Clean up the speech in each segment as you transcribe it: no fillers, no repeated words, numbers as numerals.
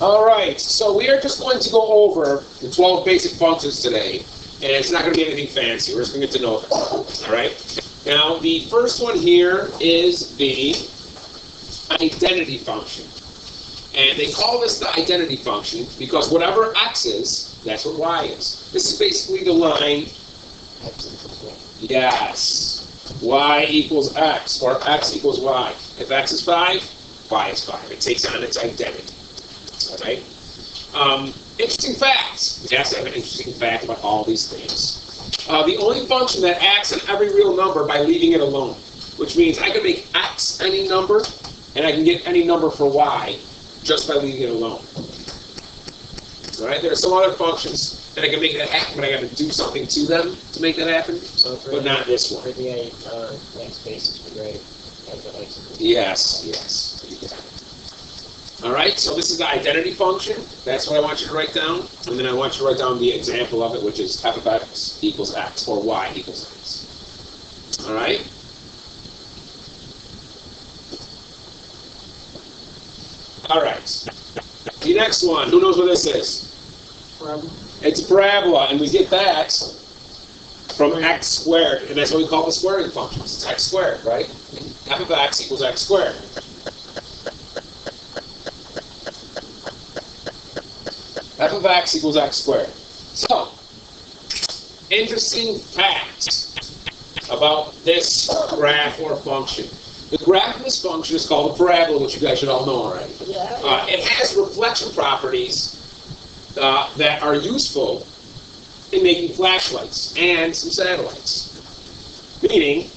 Alright, so we are just going to go over the 12 basic functions today, and it's not going to be anything fancy. We're just going to get to know them. Alright? Now, the first one here is the identity function. And they call this the identity function because whatever x is, that's what y is. This is basically the line, yes, y equals x, or x equals y. If x is 5, y is 5. It takes on its identity. Alright? Interesting facts. Yes, I have an interesting fact about all these things. The only function that acts on every real number by leaving it alone, which means I can make x any number, and I can get any number for y just by leaving it alone. Alright? There are some other functions that I can make that happen, but I got to do something to them to make that happen, but not this one. For the next basis for grade. Yes, yes. Alright, so this is the identity function. That's what I want you to write down. And then I want you to write down the example of it, which is f of x equals x, or y equals x. Alright? Alright. The next one, who knows what this is? Parabola. It's a parabola, and we get that from x squared, and that's what we call the squaring function. It's x squared, right? F of x equals x squared. F of x equals x squared. So, interesting fact about this graph or function. The graph of this function is called a parabola, which you guys should all know already. It has reflection properties that are useful in making flashlights and some satellites. Meaning,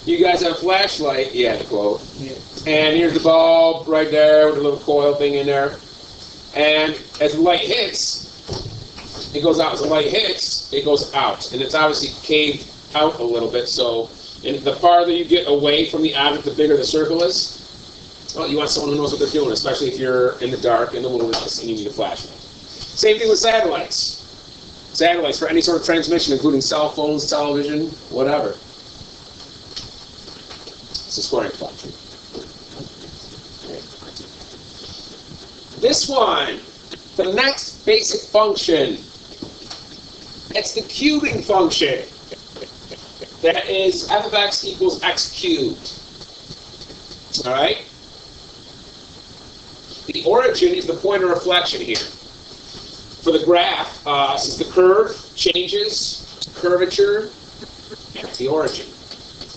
you guys have a flashlight, yeah, the quote. Yeah. And here's the bulb right there with a little coil thing in there. And as the light hits, it goes out. As the light hits, it goes out. And it's obviously caved out a little bit. So the farther you get away from the object, the bigger the circle is. Well, you want someone who knows what they're doing, especially if you're in the dark, in the wilderness, and you need a flashlight. Same thing with satellites. Satellites for any sort of transmission, including cell phones, television, whatever. It's a squaring function. This one, the next basic function, it's the cubing function. That is f of x equals x cubed. Alright? The origin is the point of reflection here. For the graph, since the curve changes curvature, that's the origin.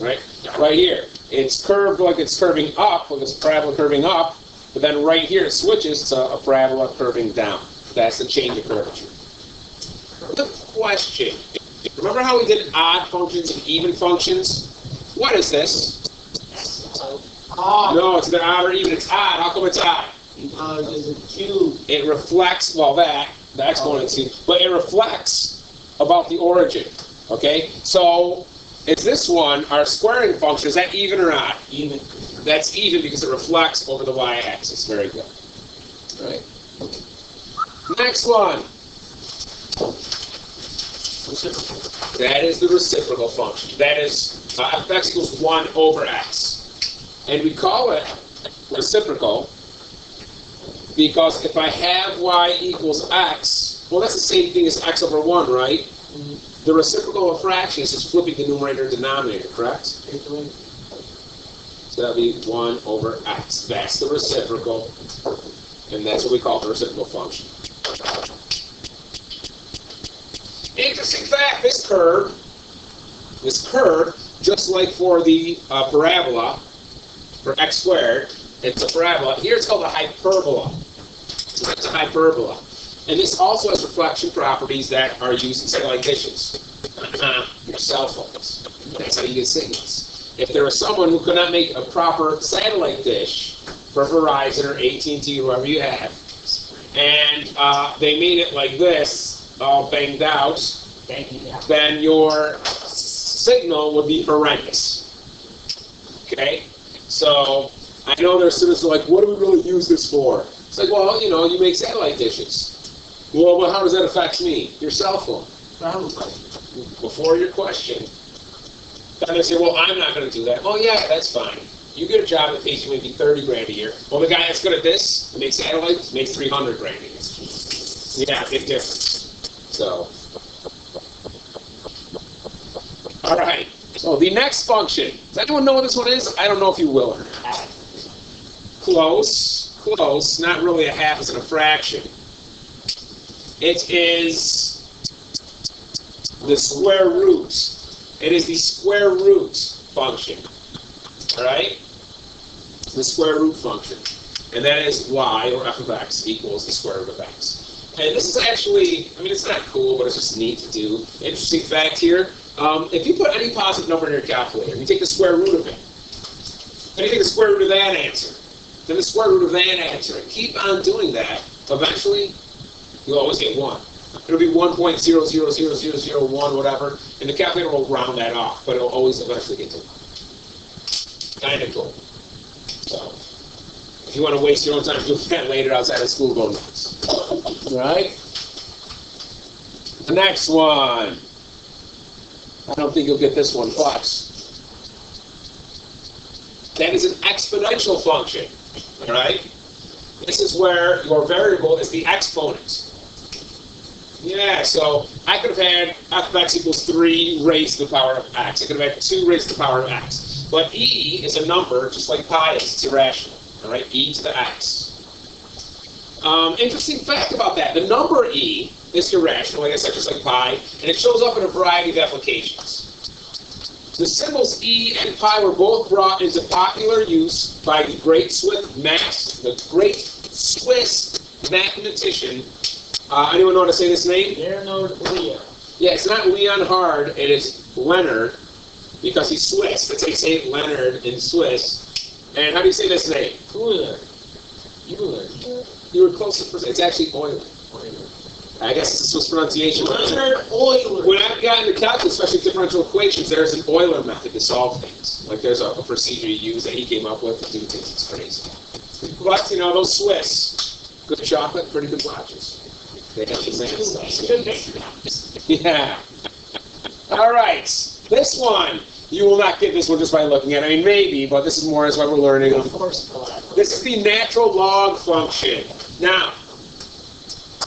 Right? Right here. It's curved like it's curving up, like it's a parabola curving up, but then right here it switches to a parabola curving down. That's the change of curvature. The question, remember how we did odd functions and even functions? What is this? Odd. No, it's either odd or even. It's odd. How come it's odd? Because it's a cube. It reflects, well, the exponent too, but it reflects about the origin. Okay? So, is this one, our squaring function, is that even or odd? Even. That's even because it reflects over the y-axis. Very good. All right. Next one. That is the reciprocal function. That is f of x equals 1 over x. And we call it reciprocal because if I have y equals x, well, that's the same thing as x over 1, right? Mm-hmm. The reciprocal of fractions is flipping the numerator and denominator, correct? So that'll be 1 over x. That's the reciprocal, and that's what we call the reciprocal function. Interesting fact, this curve, just like for the parabola, for x squared, it's a parabola. Here it's called a hyperbola. It's a hyperbola. And this also has reflection properties that are used in satellite dishes. Your cell phones. That's how you get signals. If there was someone who could not make a proper satellite dish for Verizon or AT&T, whoever you have, and they made it like this, all banged out, then your signal would be horrendous. Okay? So, I know there's students who are like, what do we really use this for? It's like, well, you make satellite dishes. Well, how does that affect me? Your cell phone. Before your question. Then they say, well, I'm not going to do that. Well, yeah, that's fine. You get a job that pays you maybe 30 grand a year. Well, the guy that's good at this, that makes satellites, makes 300 grand a year. Yeah, big difference. So, all right. So the next function. Does anyone know what this one is? I don't know if you will or not. Close, close. Not really a half, it's a fraction. It is the square root. It is the square root function. All right? The square root function. And that is y, or f of x, equals the square root of x. And this is actually, I mean, it's not cool, but it's just neat to do. Interesting fact here. If you put any positive number in your calculator, and you take the square root of it, then you take the square root of that answer, then the square root of that answer, and keep on doing that, eventually, you'll always get 1. It'll be 1.000001, whatever, and the calculator will round that off, but it'll always eventually get to 1. Kind of cool. So, if you want to waste your own time doing that later outside of school, go nuts. All right? The next one. I don't think you'll get this one, but that is an exponential function. All right? This is where your variable is the exponent. Yeah, so I could have had f of x equals 3 raised to the power of x. I could have had 2 raised to the power of x. But e is a number, just like pi is. It's irrational. All right? E to the x. Interesting fact about that. The number e is irrational, like I said, just like pi, and it shows up in a variety of applications. The symbols e and pi were both brought into popular use by the great Swiss mathematician. Anyone know how to say this name? Leonard Lear. Yeah, it's not Leon Hard, it is Leonard, because he's Swiss. That's how you say Leonard in Swiss. And how do you say this name? Euler. You were close to it's actually Euler. I guess it's a Swiss pronunciation. Leonard Euler. When I've gotten to calculus, especially differential equations, there's an Euler method to solve things. Like there's a procedure you use that he came up with to do things. It's crazy. But, you know, those Swiss, good chocolate, pretty good watches. They have the same stuff. Yeah. All right. This one. You will not get this one just by looking at it. I mean, maybe, but this is more as what we're learning. Of course. This is the natural log function. Now,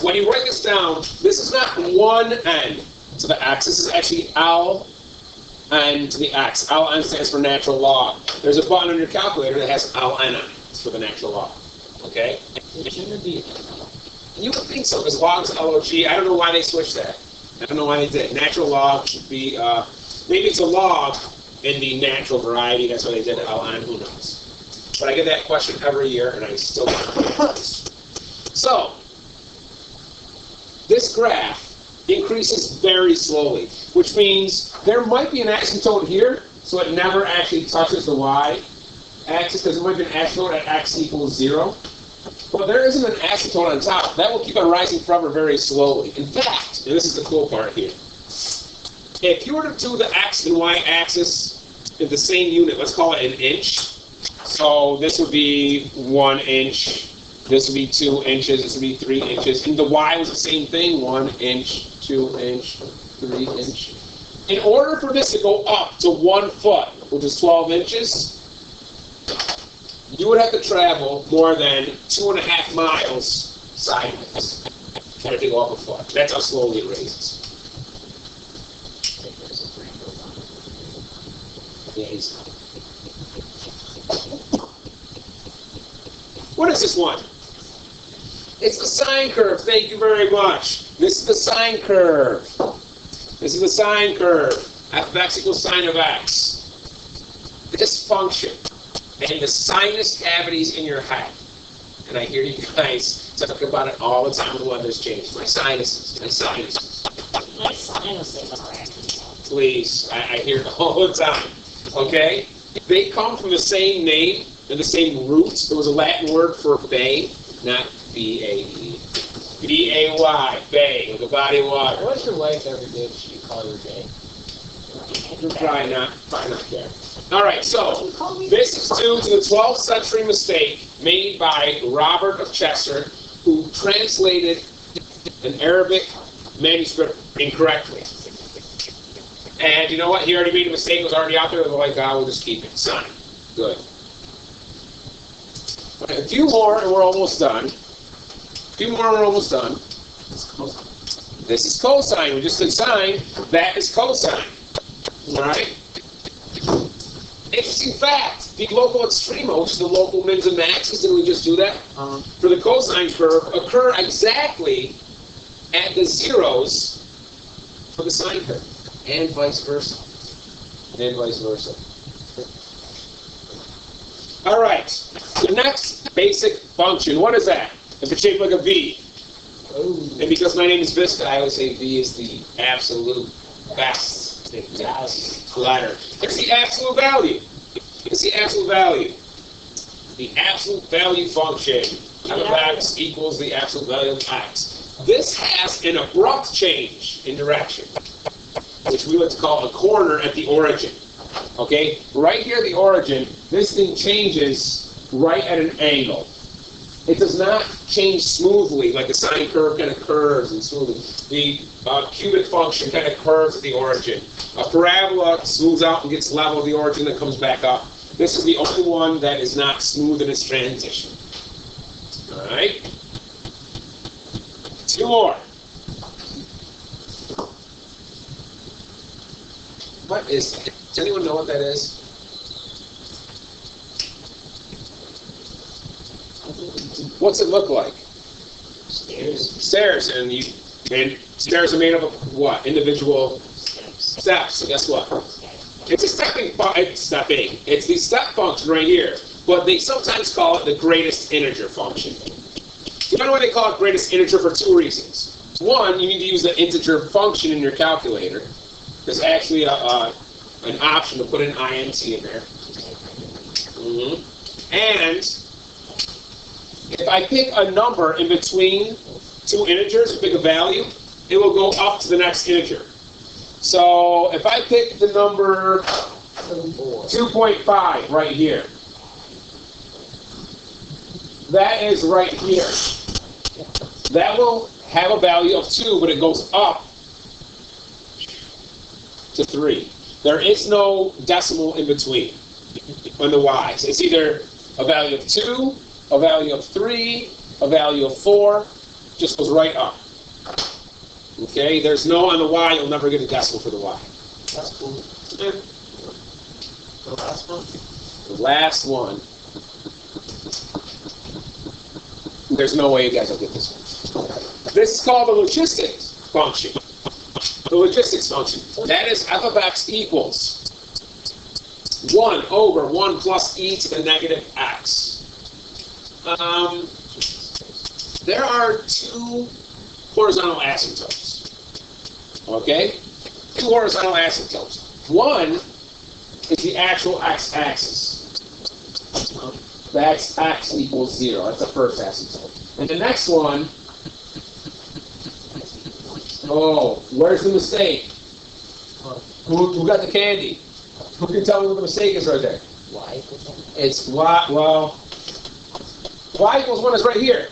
when you write this down, this is not 1n to the x. This is actually ln to the x. ln stands for natural log. There's a button on your calculator that has ln on it. It's for the natural log. Okay? It shouldn't be. You would think so, because log's log. I don't know why they switched that. I don't know why they did. Natural log should be, maybe it's a log in the natural variety. That's why they did ln. Who knows? But I get that question every year, and I still don't know. So, this graph increases very slowly, which means there might be an asymptote here, so it never actually touches the y-axis, because there might be an asymptote at x equals 0. But there isn't an asymptote on top. That will keep on rising forever very slowly. In fact, and this is the cool part here, if you were to do the x and y axis in the same unit, let's call it an inch. So this would be 1 inch, this would be 2 inches, this would be 3 inches. And the y was the same thing, 1 inch, 2 inch, 3 inch. In order for this to go up to 1 foot, which is 12 inches, you would have to travel more than 2.5 miles sideways trying to go up a foot. That's how slowly it raises. Yeah, what is this one? It's the sine curve. Thank you very much. This is the sine curve. This is the sine curve. F of x equals sine of x. This function and the sinus cavities in your head. And I hear you guys talk about it all the time when the weather's changed. My sinuses. My sinuses are Please, I hear it all the time. Okay? They come from the same name and the same roots. There was a Latin word for bay, not B-A-E. B-A-Y, bay, like a body of water. What's your wife ever did? She call her gay? Probably not there. All right, so this is due to the 12th century mistake made by Robert of Chester, who translated an Arabic manuscript incorrectly. And you know what? He already made a mistake. It was already out there. They're like, God, we'll just keep it. Sine. Good. A few more and we're almost done. A few more and we're almost done. This is cosine. We just did sine. That is cosine. Alright? Interesting fact. The local extrema, which is the local mins and maxes, didn't we just do that? For the cosine curve, occur exactly at the zeros for the sine curve. And vice versa. And vice versa. Alright. The next basic function, what is that? If it's shaped like a V. And because my name is Visca, I always say V is the absolute best letter. It's the absolute value. It's the absolute value. The absolute value function f of x equals the absolute value of x. This has an abrupt change in direction, which we like to call a corner at the origin. Okay? Right here at the origin, this thing changes right at an angle. It does not change smoothly like a sine curve kind of curves and smoothly. The cubic function kind of curves at the origin. A parabola smooths out and gets level at the origin, then comes back up. This is the only one that is not smooth in its transition. Alright? Two more. What is that? Does anyone know what that is? What's it look like? Stairs. Stairs, and stairs are made up of what? Individual steps. So guess what? It's a it's the step function right here, but they sometimes call it the greatest integer function. You know why they call it greatest integer? For two reasons. One, you need to use the integer function in your calculator. There's actually an option to put an int in there. And if I pick a number in between two integers, pick a value, it will go up to the next integer. So if I pick the number 2.5 right here, that is right here. That will have a value of 2, but it goes up to 3. There is no decimal in between on the y's. It's either a value of 2, a value of 3, a value of 4, just goes right up. Okay, there's no on the y, you'll never get a decimal for the y. That's cool. Yeah. The last one? The last one. There's no way you guys will get this one. This is called the logistics function. The logistics function. That is f of x equals 1 over 1 plus e to the negative x. There are two horizontal asymptotes. Okay? Two horizontal asymptotes. One is the actual x-axis. The x equals 0. That's the first asymptote. And the next one, where's the mistake? Who got the candy? Who can tell me what the mistake is right there? Y. It's y, well, y equals 1 is right here.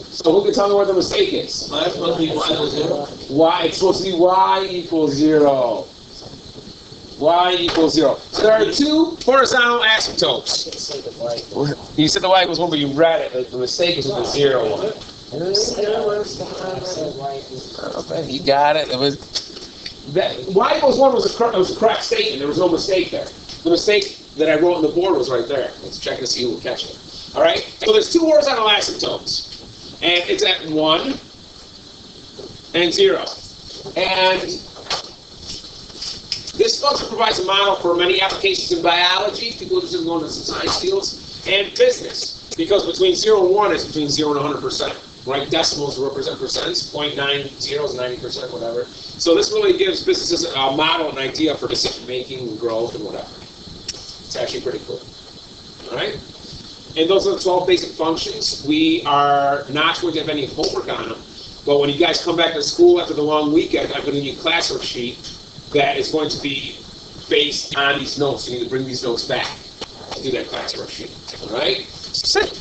So who can tell me where the mistake is? Y is supposed to be y equals 0. Y, it's supposed to be y equals 0. Y equals 0. So there are two horizontal asymptotes. I say the y equals 1. You said the y equals 1, but you read it. The mistake is with the 0 one. I said y equals 1. Okay, you got it. Y equals 1 was a correct statement. There was no mistake there. The mistake that I wrote on the board was right there. Let's check to see who will catch it. All right? So there's two horizontal asymptotes. And it's at 1 and 0. And this function provides a model for many applications in biology, people who just go into some science fields, and business. Because between 0 and 1 is between 0 and 100%. Right? Decimals represent percents. 0.90 is 90%, whatever. So this really gives businesses a model, an idea for decision making and growth and whatever. It's actually pretty cool. All right? And those are the 12 basic functions. We are not going to have any homework on them, but when you guys come back to school after the long weekend, I'm going to give you a classwork sheet that is going to be based on these notes. You need to bring these notes back to do that classwork sheet. All right? Sit.